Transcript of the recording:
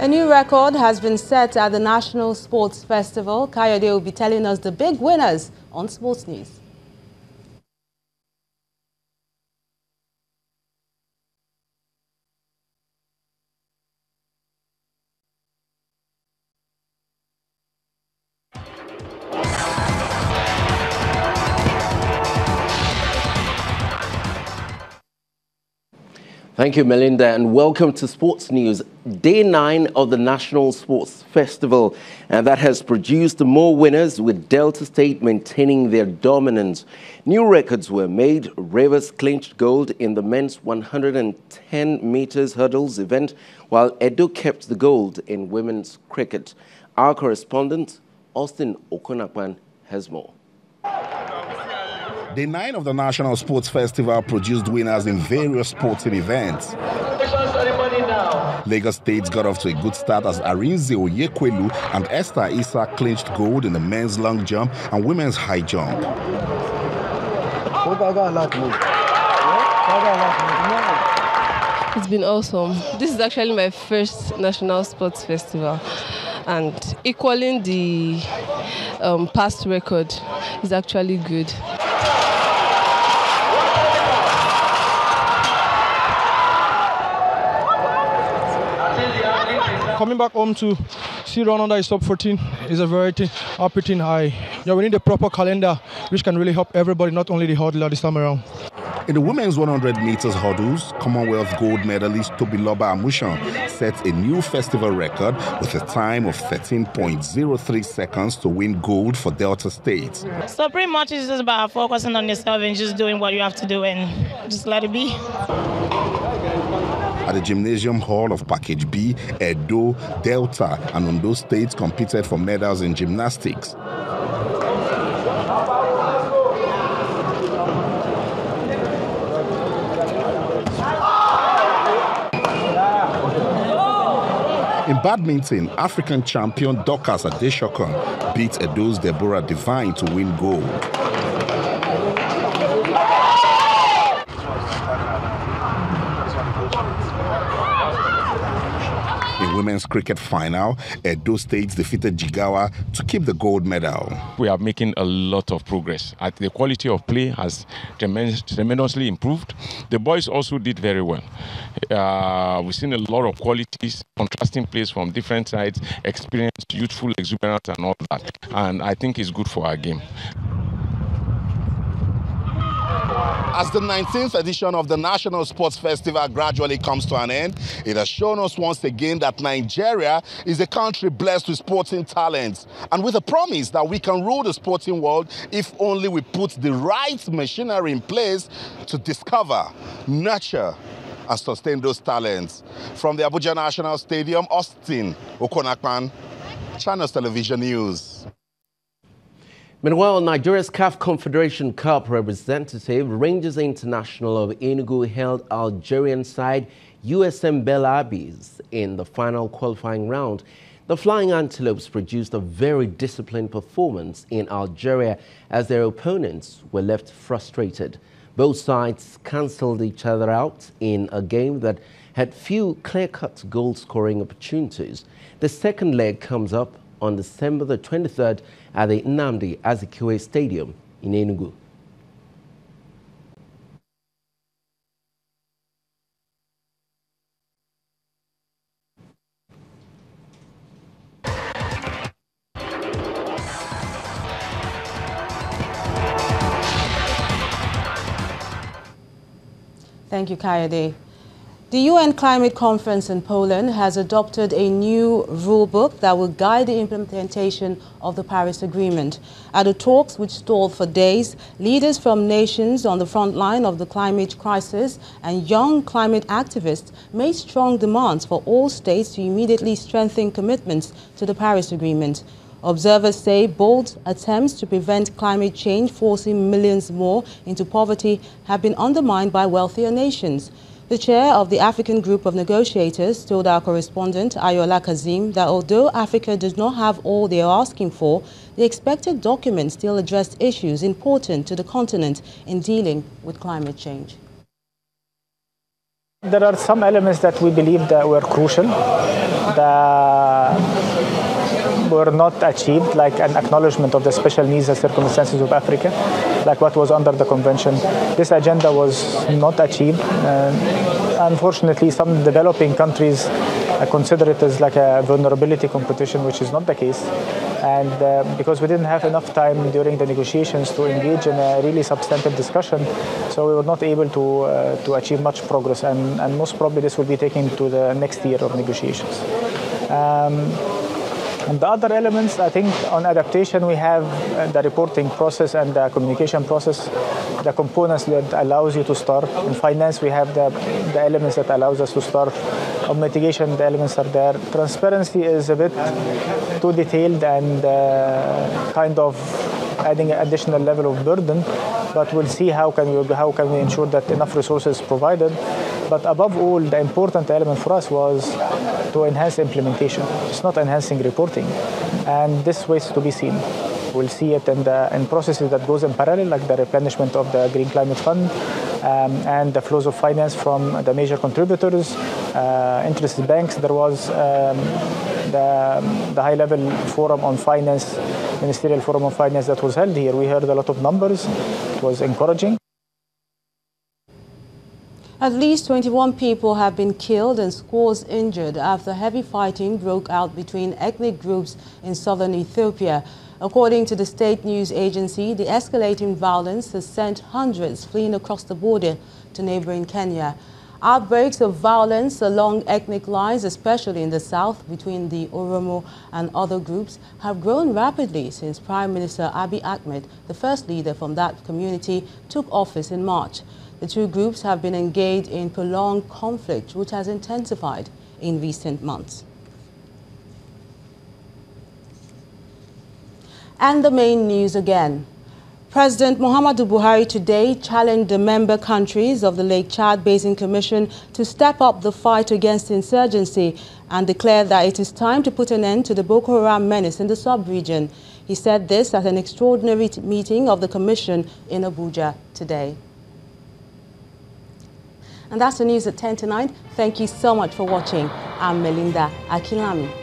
A new record has been set at the National Sports Festival. Kayode will be telling us the big winners on Sports News. Thank you, Melinda, and welcome to Sports News. Day 9 of the National Sports Festival, and that has produced more winners, with Delta State maintaining their dominance. New records were made. Rivers clinched gold in the men's 110 meters hurdles event, while Edo kept the gold in women's cricket. Our correspondent, Austin Okonakwan, has more. Day 9 of the National Sports Festival produced winners in various sporting events. Lagos State got off to a good start as Arinze Oyekwelu and Esther Issa clinched gold in the men's long jump and women's high jump. It's been awesome. This is actually my first National Sports Festival, and equaling the past record is actually good. Coming back home to see run under his top 14 is a very upping high. Yeah, we need a proper calendar which can really help everybody, not only the hurdler this time around. In the women's 100 meters hurdles, Commonwealth gold medalist Tobiloba Amushan set a new festival record with a time of 13.03 seconds to win gold for Delta State. So pretty much it's just about focusing on yourself and just doing what you have to do and just let it be. At the Gymnasium Hall of Package B, Edo, Delta, and Ondo States competed for medals in gymnastics. In badminton, African champion Dorcas Adeshokon beat Edo's Deborah Divine to win gold. In women's cricket final, Edo State defeated Jigawa to keep the gold medal. We are making a lot of progress. The quality of play has tremendously improved. The boys also did very well. We've seen a lot of qualities, contrasting plays from different sides, experience, youthful exuberance and all that. And I think it's good for our game. As the 19th edition of the National Sports Festival gradually comes to an end, it has shown us once again that Nigeria is a country blessed with sporting talents, and with a promise that we can rule the sporting world if only we put the right machinery in place to discover, nurture, and sustain those talents. From the Abuja National Stadium, Austin Okonakwan, Channels Television News. Meanwhile, Nigeria's CAF Confederation Cup representative Rangers International of Enugu held Algerian side USM Abbes in the final qualifying round. The Flying Antelopes produced a very disciplined performance in Algeria as their opponents were left frustrated. Both sides cancelled each other out in a game that had few clear-cut goal-scoring opportunities. The second leg comes up on December the 23rd at the Nnamdi Azikiwe Stadium in Enugu. Thank you, Kayode. The UN Climate Conference in Poland has adopted a new rulebook that will guide the implementation of the Paris Agreement. At the talks, which stalled for days, leaders from nations on the front line of the climate crisis and young climate activists made strong demands for all states to immediately strengthen commitments to the Paris Agreement. Observers say bold attempts to prevent climate change forcing millions more into poverty have been undermined by wealthier nations. The chair of the African Group of Negotiators told our correspondent Ayola Kazim that although Africa does not have all they are asking for, the expected document still addressed issues important to the continent in dealing with climate change. There are some elements that we believe that were crucial. were not achieved, like an acknowledgement of the special needs and circumstances of Africa, like what was under the convention. This agenda was not achieved. Unfortunately, some developing countries consider it as like a vulnerability competition, which is not the case. And because we didn't have enough time during the negotiations to engage in a really substantive discussion, so we were not able to achieve much progress. And most probably this will be taken to the next year of negotiations. On the other elements, I think on adaptation, we have the reporting process and the communication process, the components that allows you to start. In finance, we have the elements that allows us to start. On mitigation, the elements are there. Transparency is a bit too detailed and kind of adding an additional level of burden, but we'll see how can we ensure that enough resources provided. But above all, the important element for us was to enhance implementation. It's not enhancing reporting, and this waits to be seen. We'll see it in processes that goes in parallel, like the replenishment of the Green Climate Fund and the flows of finance from the major contributors, interested banks. There was the high-level forum on finance, ministerial forum on finance that was held here. We heard a lot of numbers. It was encouraging. At least 21 people have been killed and scores injured after heavy fighting broke out between ethnic groups in southern Ethiopia. According to the state news agency, the escalating violence has sent hundreds fleeing across the border to neighboring Kenya. Outbreaks of violence along ethnic lines, especially in the south between the Oromo and other groups, have grown rapidly since Prime Minister Abiy Ahmed, the first leader from that community, took office in March. The two groups have been engaged in prolonged conflict, which has intensified in recent months. And the main news again. President Muhammadu Buhari today challenged the member countries of the Lake Chad Basin Commission to step up the fight against insurgency and declared that it is time to put an end to the Boko Haram menace in the sub-region. He said this at an extraordinary meeting of the Commission in Abuja today. And that's the news at 10 to 9. Thank you so much for watching. I'm Melinda Akilami.